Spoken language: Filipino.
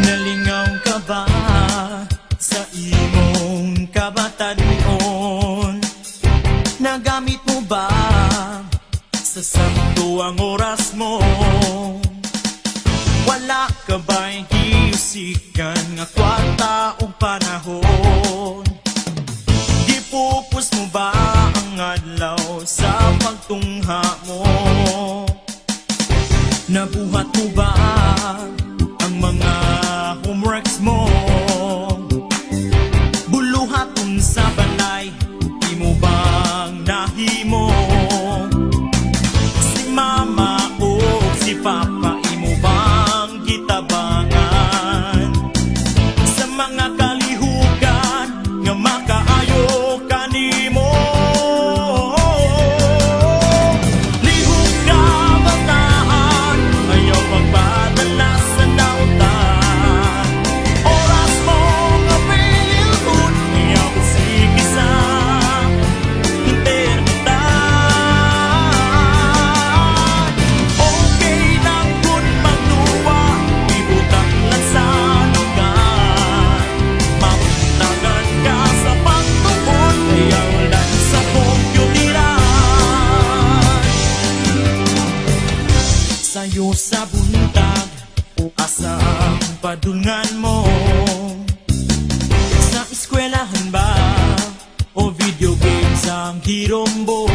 Nalingaw ka ba sa imong kabatalion? Nagamit mo ba sa sakto ang oras mo? Wala ka ba'y giusikan nga kwarta o panahon? Gipupos mo ba ang adlaw sa pagtungha mo? Nabuhat mo ba ang mga homeworks mo? Buluhaton sa balay, di mo bang nahimo? Si mama o si papa, imo bang gitabangan? Sa mga kalihukan nga makaayo kanimo. Lihok ka bataan, ayaw magpadala sa nautan. Oras mo nga pilipon, ayaw sige sa eternidad. Okay lang kung magluwa, ibutang lang sa lugar. Mapuntagan ka sa pagtubon, ayaw lang sa komunidad. Sa'yo sa buntag, asa ang padulngan mo? Sa eskwelahan ba o video games ang hirombo?